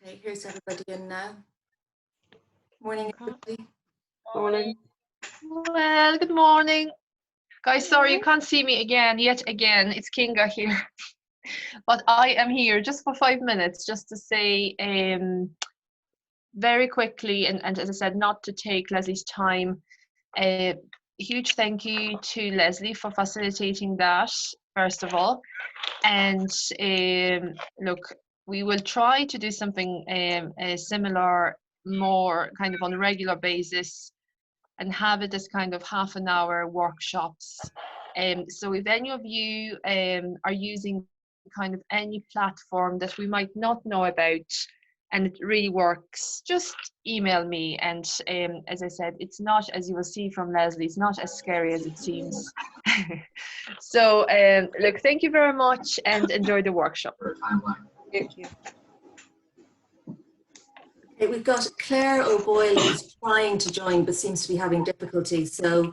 Okay, here's everybody in now. Morning, everybody. Morning. Well, good morning. Guys, sorry you can't see me yet again. It's Kinga here. But I am here just for 5 minutes, just to say very quickly, and as I said, not to take Leslie's time. A huge thank you to Leslie for facilitating that, first of all. And look, we will try to do something similar, more kind of on a regular basis, and have it as kind of half an hour workshops. So if any of you are using kind of any platform that we might not know about and it really works, just email me. And as I said, it's not, as you will see from Leslie, it's not as scary as it seems. So look, thank you very much and enjoy the workshop. Thank you. Okay, we've got Claire O'Boyle who's trying to join but seems to be having difficulty. So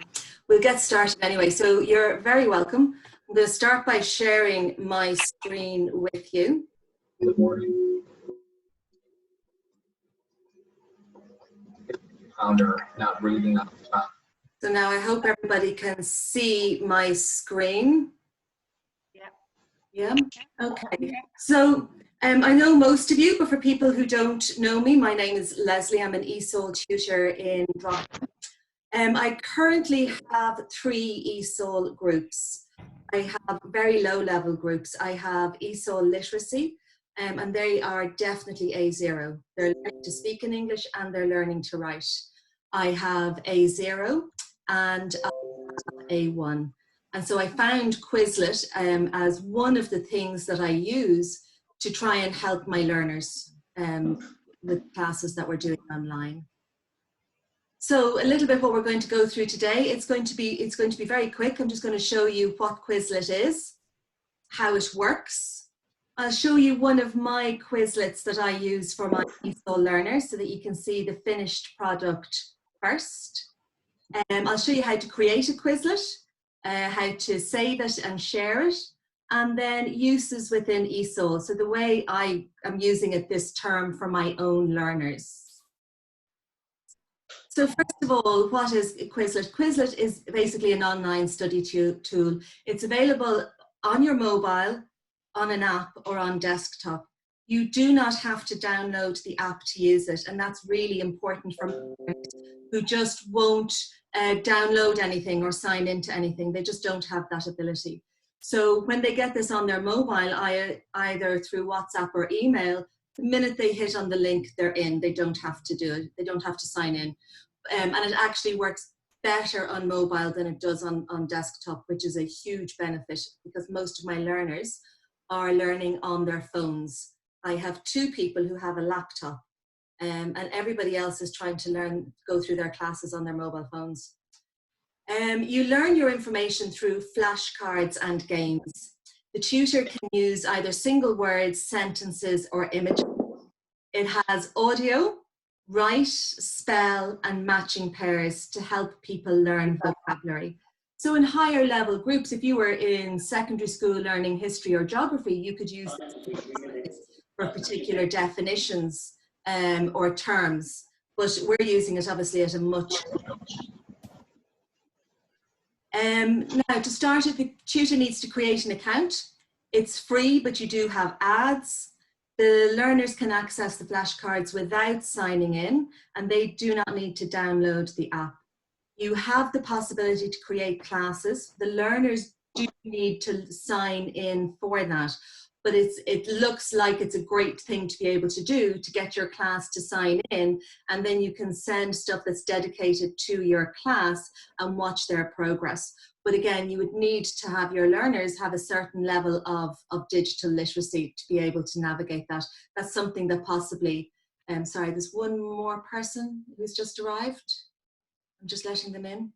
we'll get started anyway. So you're very welcome. I'm going to start by sharing my screen with you. Good morning. Found her not breathing up the top. So now I hope everybody can see my screen. Yeah. Okay. So I know most of you, but for people who don't know me, my name is Leslie. I'm an ESOL tutor in Drogheda. I currently have 3 ESOL groups. I have very low level groups. I have ESOL literacy, and they are definitely A0. They're learning to speak in English and they're learning to write. I have A0 and I have A1. And so I found Quizlet as one of the things that I use to try and help my learners with classes that we're doing online. So a little bit what we're going to go through today. It's going to be very quick. I'm just going to show you what Quizlet is, how it works. I'll show you one of my Quizlets that I use for my ESOL learners so that you can see the finished product first. I'll show you how to create a Quizlet, how to save it and share it, and then uses within ESOL. So the way I am using it this term for my own learners. So first of all, what is Quizlet? Quizlet is basically an online study tool. It's available on your mobile, on an app, or on desktop. You do not have to download the app to use it, and that's really important for learners who just won't download anything or sign into anything. They just don't have that ability. So when they get this on their mobile, either through WhatsApp or email, the minute they hit on the link, they're in. They don't have to do it. They don't have to sign in. And it actually works better on mobile than it does on desktop, which is a huge benefit because most of my learners are learning on their phones. I have 2 people who have a laptop, and everybody else is trying to go through their classes on their mobile phones. You learn your information through flashcards and games. The tutor can use either single words, sentences, or images. It has audio, write, spell, and matching pairs to help people learn vocabulary. So in higher level groups, if you were in secondary school learning history or geography, you could use this for particular definitions or terms, but we're using it obviously at a much. Now to start it, the tutor needs to create an account. It's free, but you do have ads. The learners can access the flashcards without signing in, and they do not need to download the app. You have the possibility to create classes. The learners do need to sign in for that, but it looks like it's a great thing to be able to do, to get your class to sign in, and then you can send stuff that's dedicated to your class and watch their progress. But again, you would need to have your learners have a certain level of digital literacy to be able to navigate that. That's something that possibly, sorry, there's one more person who's just arrived. I'm just letting them in.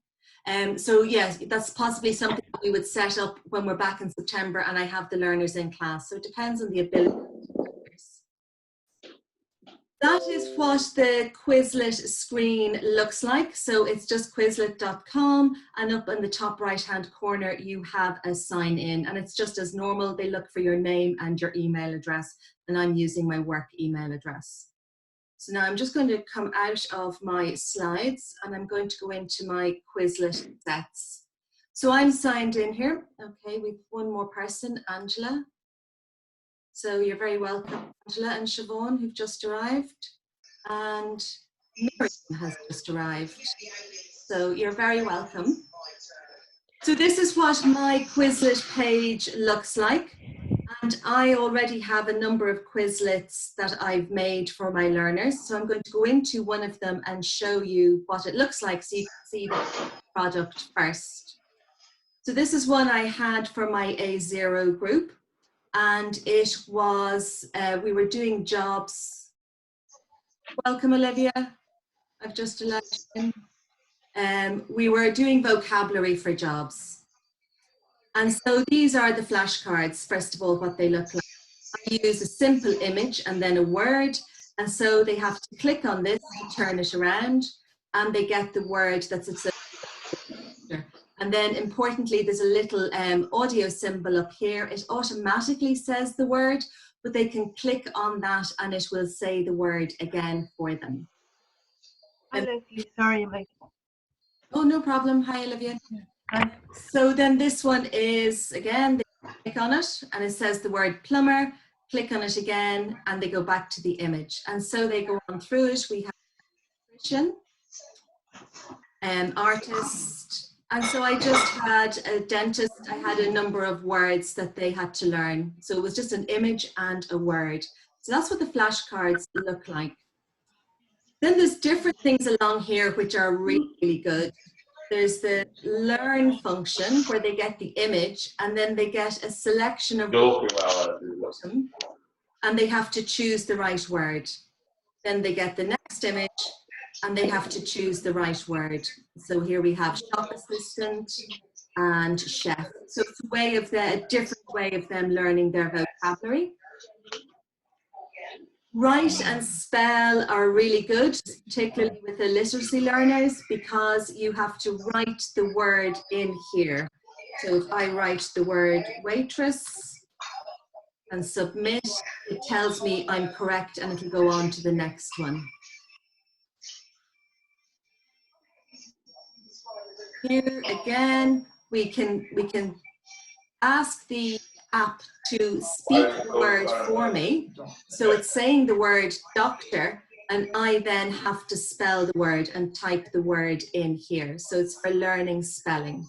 So yes, that's possibly something that we would set up when we're back in September and I have the learners in class. So it depends on the ability of the learners. That is what the Quizlet screen looks like. So it's just quizlet.com, and up in the top right hand corner you have a sign in, and it's just as normal. They look for your name and your email address. and I'm using my work email address. So now I'm just going to come out of my slides and I'm going to go into my Quizlet sets. So I'm signed in here. Okay, we've one more person, Angela. So you're very welcome, Angela and Siobhan, who've just arrived. And Miriam has just arrived. So you're very welcome. So this is what my Quizlet page looks like. And I already have a number of Quizlets that I've made for my learners. So I'm going to go into one of them and show you what it looks like so you can see the product first. So this is one I had for my A0 group. And it was, we were doing jobs. Welcome, Olivia. I've just allowed you in. We were doing vocabulary for jobs. And so these are the flashcards, first of all, what they look like. I use a simple image and then a word. And so they have to click on this to turn it around and they get the word that's associated with the picture. And then importantly, there's a little audio symbol up here. It automatically says the word, but they can click on that and it will say the word again for them. Hi, Leslie. Sorry, Mike. Oh, no problem. Hi, Olivia. Hi. So then this one is, again, they click on it and it says the word plumber, click on it again, and they go back to the image. And so they go on through it. We have electrician, artist, and so I just had a dentist. I had a number of words that they had to learn. So it was just an image and a word. So that's what the flashcards look like. Then there's different things along here which are really, really good. There's the learn function where they get the image and then they get a selection of and they have to choose the right word. Then they get the next image and they have to choose the right word. So here we have shop assistant and chef. So it's a different way of them learning their vocabulary. Write and spell are really good, particularly with the literacy learners, because you have to write the word in here. So if I write the word waitress and submit, it tells me I'm correct and it'll go on to the next one. Here again, we can ask the app to speak the word for me. So it's saying the word doctor and I then have to spell the word and type the word in here. So it's for learning spelling.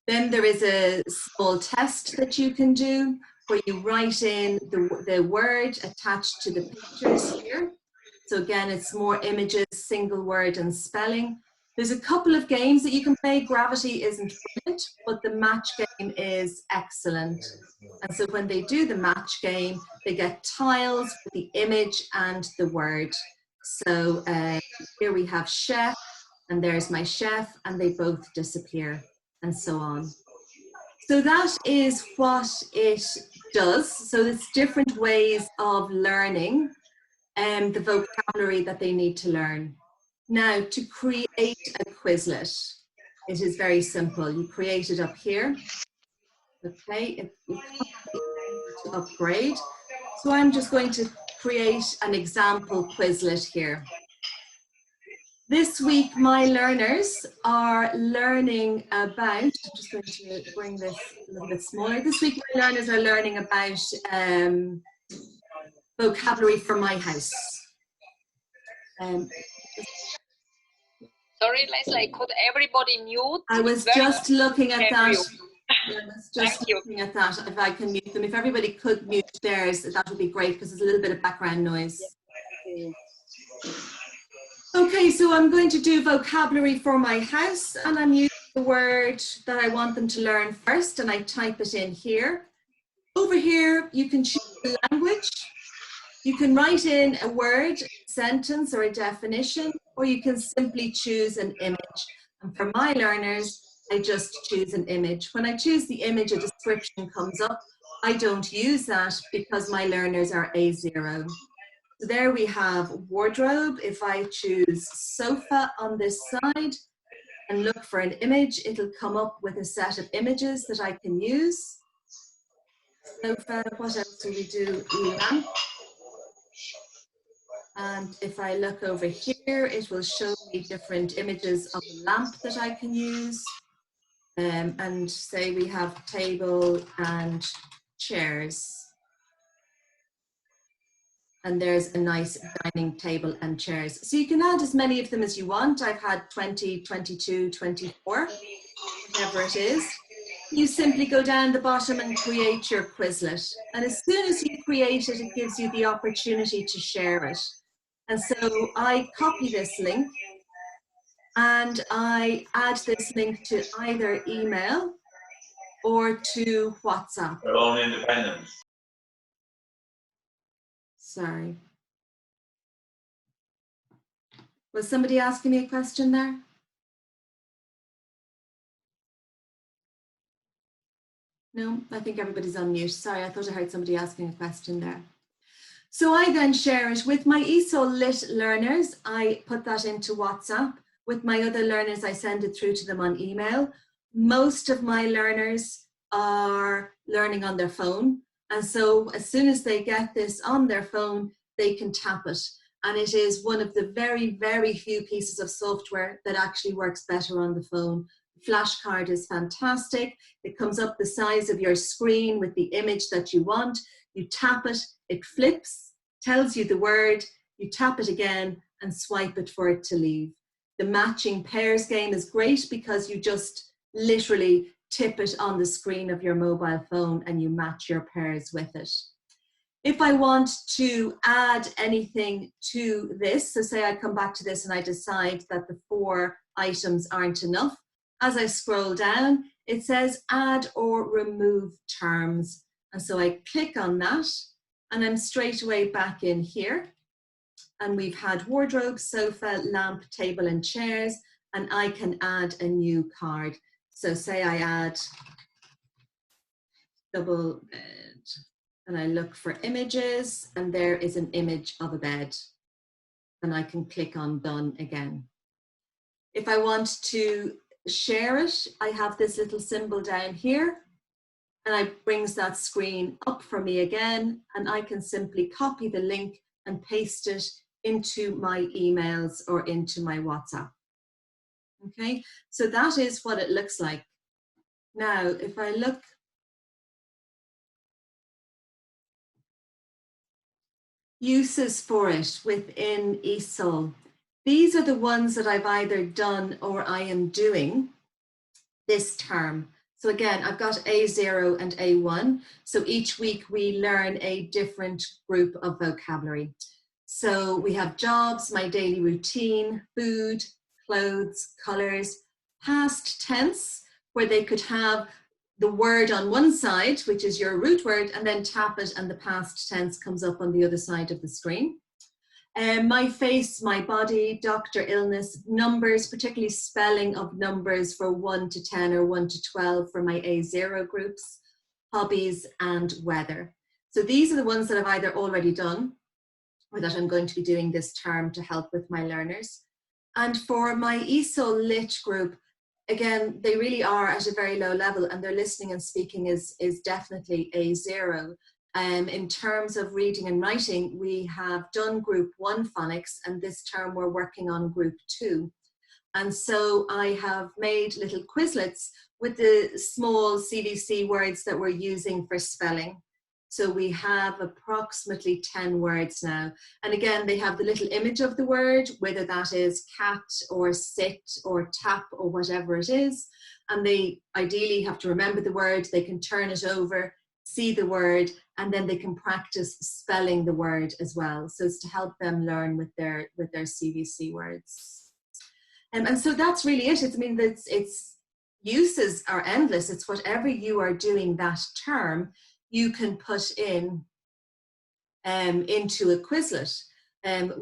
Then there is a small test that you can do where you write in the word attached to the pictures here. So again, it's more images, single word and spelling. There's a couple of games that you can play. Gravity isn't brilliant, but the match game is excellent. And so when they do the match game, they get tiles with the image and the word. So here we have chef, and there's my chef, and they both disappear, and so on. So that is what it does. So it's different ways of learning the vocabulary that they need to learn. Now, to create a Quizlet, it is very simple. You create it up here. Okay, to upgrade. So I'm just going to create an example Quizlet here. This week, my learners are learning about, I'm just going to bring this a little bit smaller. This week, my learners are learning about vocabulary for my house. Sorry, Leslie, could everybody mute? I was just looking at that. I was just Thank looking at that, if I can mute them. If everybody could mute theirs, that would be great because there's a little bit of background noise. Okay, so I'm going to do vocabulary for my house and I'm using the word that I want them to learn first and I type it in here. Over here, you can choose the language. You can write in a word, a sentence or a definition, or you can simply choose an image. And for my learners, I just choose an image. When I choose the image, a description comes up. I don't use that because my learners are A0. So there we have wardrobe. If I choose sofa on this side and look for an image, it'll come up with a set of images that I can use. sofa. What else do we do? Lamp. And if I look over here, it will show me different images of the lamp that I can use. And say we have table and chairs. And there's a nice dining table and chairs. So you can add as many of them as you want. I've had 20, 22, 24, whatever it is. You simply go down the bottom and create your Quizlet. And as soon as you create it, it gives you the opportunity to share it. And so I copy this link and I add this link to either email or to WhatsApp. Their own independence. Sorry. Was somebody asking me a question there? No, I think everybody's on mute. Sorry, I thought I heard somebody asking a question there. So I then share it with my ESOL Lit learners. I put that into WhatsApp. With my other learners, I send it through to them on email. Most of my learners are learning on their phone. And so as soon as they get this on their phone, they can tap it. And it is one of the very, very few pieces of software that actually works better on the phone. Flashcard is fantastic. It comes up the size of your screen with the image that you want. You tap it, it flips, tells you the word, you tap it again and swipe it for it to leave. The matching pairs game is great because you just literally tip it on the screen of your mobile phone and you match your pairs with it. If I want to add anything to this, so say I come back to this and I decide that the 4 items aren't enough, as I scroll down, it says add or remove terms. And so I click on that and I'm straight away back in here. And we've had wardrobe, sofa, lamp, table and chairs, and I can add a new card. So say I add double bed and I look for images and there is an image of a bed and I can click on done again. If I want to share it, I have this little symbol down here and it brings that screen up for me again and I can simply copy the link and paste it into my emails or into my WhatsApp. Okay, so that is what it looks like. Now, if I look, uses for it within ESOL. These are the ones that I've either done or I am doing this term. So again, I've got A0 and A1. So each week we learn a different group of vocabulary. So we have jobs, my daily routine, food, clothes, colors, past tense, where they could have the word on one side, which is your root word, and then tap it and the past tense comes up on the other side of the screen. My face, my body, doctor, illness, numbers, particularly spelling of numbers for 1 to 10 or 1 to 12 for my A0 groups, hobbies and weather. So these are the ones that I've either already done or that I'm going to be doing this term to help with my learners. And for my ESOL Lit group, again, they really are at a very low level and their listening and speaking is definitely A0. In terms of reading and writing, we have done group 1 phonics and this term we're working on group 2. And so I have made little Quizlets with the small CVC words that we're using for spelling. So we have approximately 10 words now. And again, they have the little image of the word, whether that is cat or sit or tap or whatever it is. And they ideally have to remember the word, they can turn it over, see the word, and then they can practice spelling the word as well. So it's to help them learn with their CVC words. And so that's really it. I mean, it's uses are endless. It's whatever you are doing that term, you can put in into a Quizlet.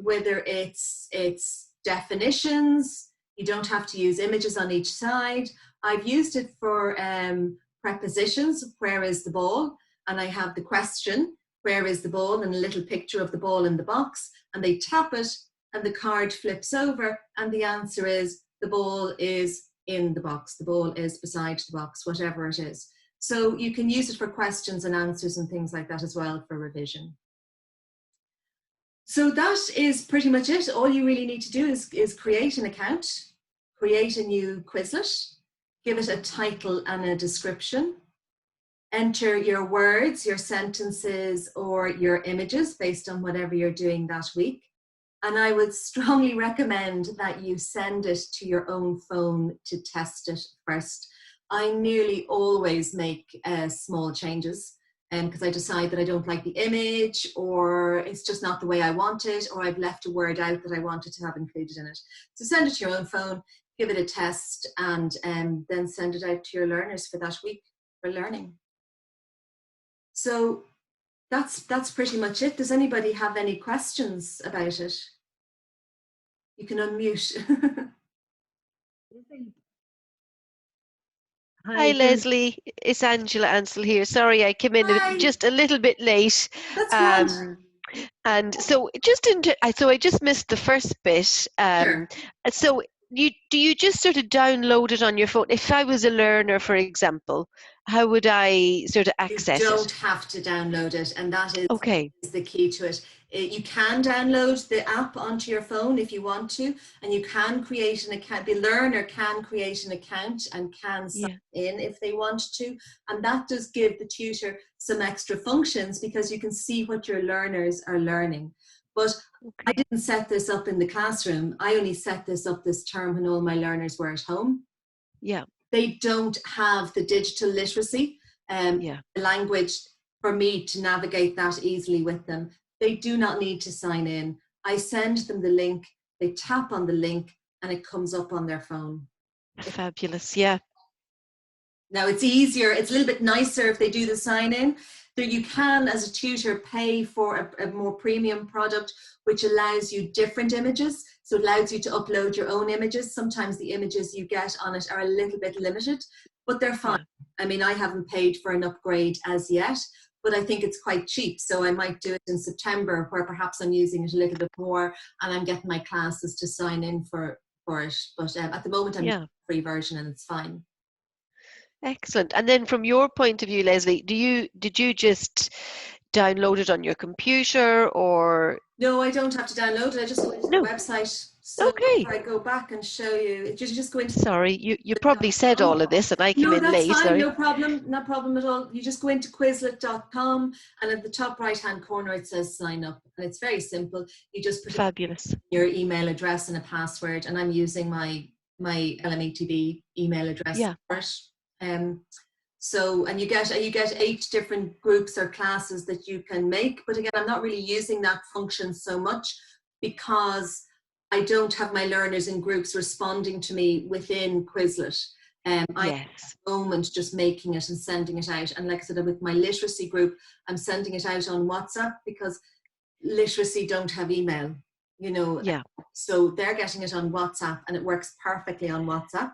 Whether it's definitions, you don't have to use images on each side. I've used it for prepositions, where is the ball? And I have the question, where is the ball? And a little picture of the ball in the box. And they tap it and the card flips over and the answer is the ball is in the box. The ball is beside the box, whatever it is. So you can use it for questions and answers and things like that as well for revision. So that is pretty much it. All you really need to do is create an account, create a new Quizlet, give it a title and a description, enter your words, your sentences, or your images based on whatever you're doing that week. And I would strongly recommend that you send it to your own phone to test it first. I nearly always make small changes because I decide that I don't like the image, or it's just not the way I want it, or I've left a word out that I wanted to have included in it. So send it to your own phone, give it a test, and then send it out to your learners for that week for learning. So that's pretty much it. Does anybody have any questions about it? You can unmute. Hi, Leslie. It's Angela Ansel here. Sorry, I came in Hi. just a little bit late. That's right. And so I just missed the first bit. Sure. So do you just sort of download it on your phone? If I was a learner, for example, how would I sort of access You don't it? have to download it, and that is the key to it. You can download the app onto your phone if you want to, and you can create an account. The learner can create an account and can sign in if they want to, and that does give the tutor some extra functions because you can see what your learners are learning. But I didn't set this up in the classroom. I only set this up this term when all my learners were at home. Yeah. They don't have the digital literacy, the language for me to navigate that easily with them. They do not need to sign in. I send them the link, they tap on the link, and it comes up on their phone. Fabulous, yeah. Now it's easier, it's a little bit nicer if they do the sign in. So you can, as a tutor, pay for a more premium product, which allows you different images. So it allows you to upload your own images. Sometimes the images you get on it are a little bit limited, but they're fine. I mean, I haven't paid for an upgrade as yet, but I think it's quite cheap. So I might do it in September, where perhaps I'm using it a little bit more and I'm getting my classes to sign in for it. But at the moment, I'm using the free version and it's fine. Excellent. And then from your point of view, Leslie, did you just download it on your computer, or? No, I don't have to download it. I just go into the website. So if I go back and show you, just go into. Sorry, you probably said all of this and I came in late. No, that's fine. Sorry. No problem at all. You just go into Quizlet.com, and at the top right-hand corner it says sign up, and it's very simple. You just put your email address and a password, and I'm using my LMETB email address for it. So, and you get 8 different groups or classes that you can make. But again, I'm not really using that function so much because I don't have my learners in groups responding to me within Quizlet. I'm at the moment just making it and sending it out. And like I said, with my literacy group, I'm sending it out on WhatsApp because literacy don't have email, you know. So they're getting it on WhatsApp, and it works perfectly on WhatsApp.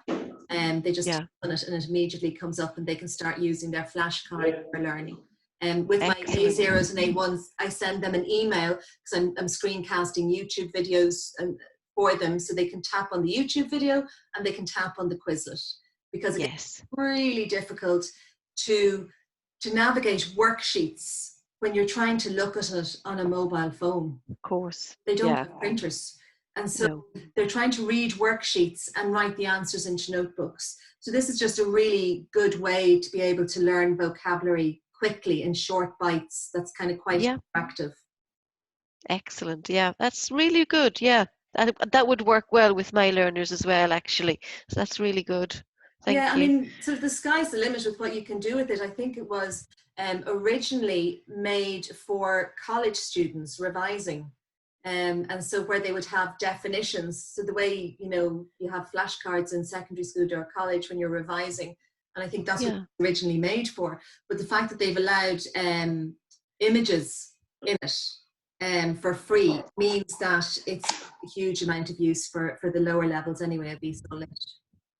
And they just tap on it and it immediately comes up, and they can start using their flashcard for learning. And with my A0s and A1s, I send them an email because I'm screencasting YouTube videos for them, so they can tap on the YouTube video and they can tap on the Quizlet, because it's really difficult to navigate worksheets when you're trying to look at it on a mobile phone. Of course. They don't have printers. And so they're trying to read worksheets and write the answers into notebooks. So this is just a really good way to be able to learn vocabulary quickly in short bites. That's kind of quite attractive. Excellent. Yeah, that's really good. Yeah, that would work well with my learners as well, actually. So that's really good. Thank you. I mean, so the sky's the limit with what you can do with it. I think it was originally made for college students revising. And so where they would have definitions, so the way, you know, you have flashcards in secondary school or college when you're revising, and I think that's what it was originally made for. But the fact that they've allowed images in it for free means that it's a huge amount of use for the lower levels anyway of ESOL Lit.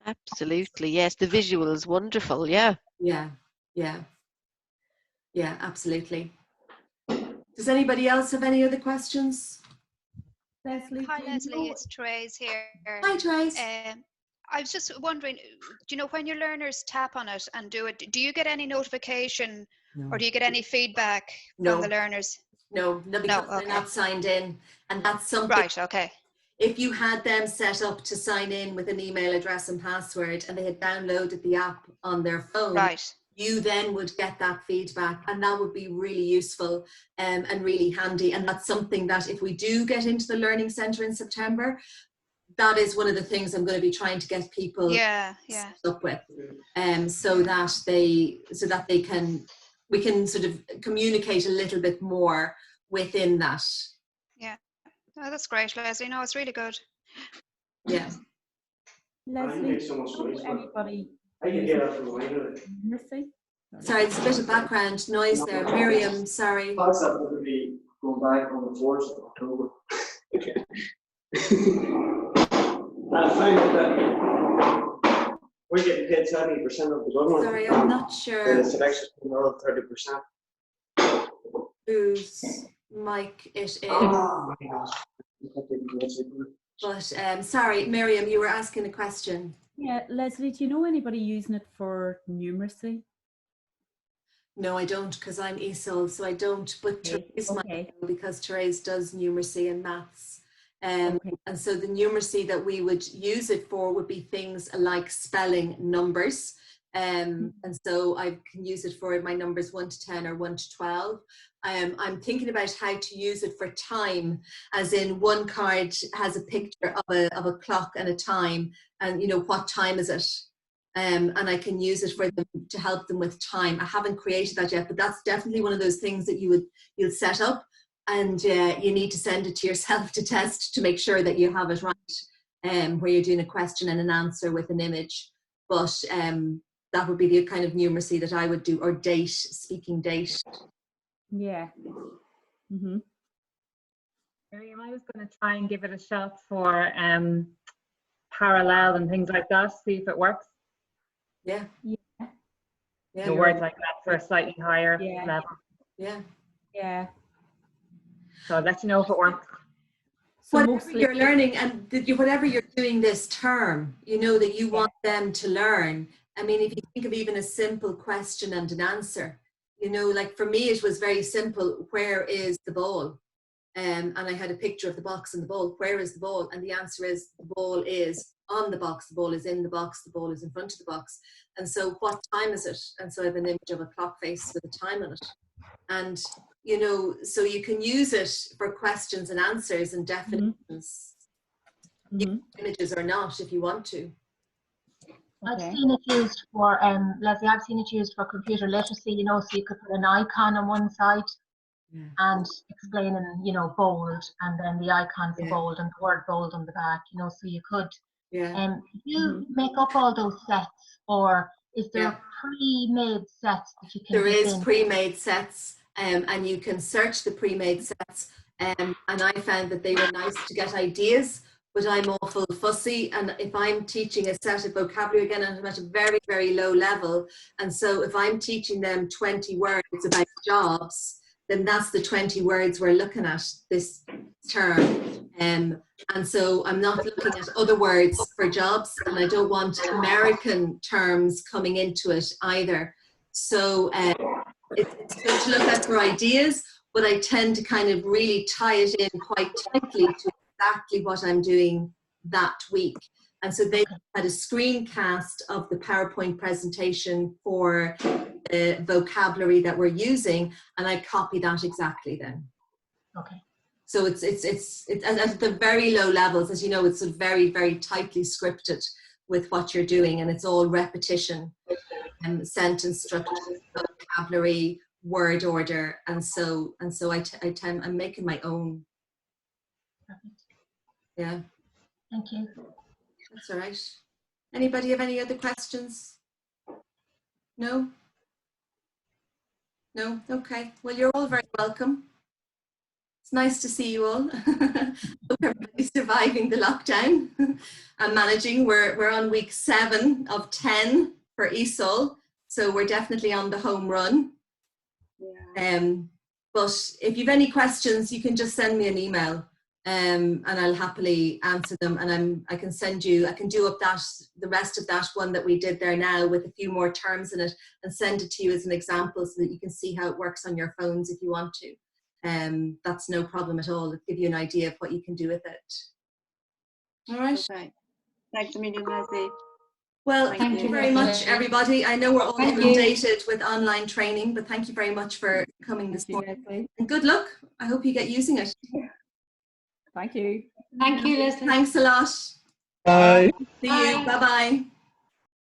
Absolutely, yes, the visual is wonderful, yeah, absolutely. Does anybody else have any other questions? Leslie, hi Leslie, it's Trace here. Hi Trace. I was just wondering, do you know when your learners tap on it and do it, do you get any notification No. or do you get any feedback No. from the learners? No, because they're okay. not signed in, and that's something. Right, okay. If you had them set up to sign in with an email address and password, and they had downloaded the app on their phone, Right. you then would get that feedback, and that would be really useful and really handy. And that's something that if we do get into the Learning Centre in September, that is one of the things I'm going to be trying to get people set up with, so that we can sort of communicate a little bit more within that. Yeah. Oh, that's great, Leslie. No, it's really good. Yeah. Leslie, anybody? I can hear that from the window. Sorry, there's a bit of background noise there. Miriam, sorry. Thoughts that would be going back on the 4th of October. I find that we're getting paid 70% of the government. Sorry, I'm not sure And the selection's another 30%. whose mic it is. Oh my gosh. But sorry, Miriam, you were asking a question. Yeah, Leslie, do you know anybody using it for numeracy? No, I don't, because I'm ESOL, so I don't. But Therese might know, because Therese does numeracy and maths. And so the numeracy that we would use it for would be things like spelling numbers. And so I can use it for my numbers 1 to 10 or 1 to 12. I'm thinking about how to use it for time, as in one card has a picture of a clock and a time, and you know, what time is it? And I can use it for them to help them with time. I haven't created that yet, but that's definitely one of those things that you'll set up, and you need to send it to yourself to test to make sure that you have it right, where you're doing a question and an answer with an image. But that would be the kind of numeracy that I would do, or date, speaking date. Yeah. Miriam, I was going to try and give it a shot for parallel and things like that, see if it works. Yeah. The words like that for a slightly higher level. Yeah. So I'll let you know if it works. So whatever you're learning and whatever you're doing this term, you know, that you want them to learn. I mean, if you think of even a simple question and an answer, you know, like for me, it was very simple. Where is the ball? And I had a picture of the box and the ball. Where is the ball? And the answer is the ball is on the box. The ball is in the box. The ball is in front of the box. And so what time is it? And so I have an image of a clock face with a time on it. And, you know, so you can use it for questions and answers and definitions, images or not, if you want to. I've seen it used for, Leslie, I've seen it used for computer literacy, you know, so you could put an icon on one side and explaining, you know, bold, and then the icon for bold and the word bold on the back, you know, so you could. Do you make up all those sets, or is there pre-made sets that you can There is in? pre-made sets, and you can search the pre-made sets, and I found that they were nice to get ideas. But I'm awful fussy, and if I'm teaching a set of vocabulary, again, I'm at a very, very low level, and so if I'm teaching them 20 words about jobs, then that's the 20 words we're looking at this term. And so I'm not looking at other words for jobs, and I don't want American terms coming into it either. So it's good to look at for ideas, but I tend to kind of really tie it in quite tightly to exactly what I'm doing that week. And so they had a screencast of the PowerPoint presentation for the vocabulary that we're using, and I copy that exactly then. Okay. So it's at the very low levels, as you know, it's very, very tightly scripted with what you're doing, and it's all repetition and sentence structure, vocabulary, word order, and so I'm making my own. Yeah. Thank you. That's all right. Anybody have any other questions? No? No? Okay. Well, you're all very welcome. It's nice to see you all. Hope everybody's surviving the lockdown and managing. We're on week 7 of 10 for ESOL, so we're definitely on the home run. But if you've any questions, you can just send me an email. and I'll happily answer them. And I can do up the rest of that one that we did there now with a few more terms in it and send it to you as an example so that you can see how it works on your phones if you want to. That's no problem at all. It'll give you an idea of what you can do with it. All right. Okay. Thanks a million, Leslie. Well, thank you very much, everybody. I know we're all inundated with online training, but thank you very much for coming this morning. And good luck. I hope you get using it. Thank you. Thank you, Leslie. Thanks a lot. Bye. See you. Bye-bye.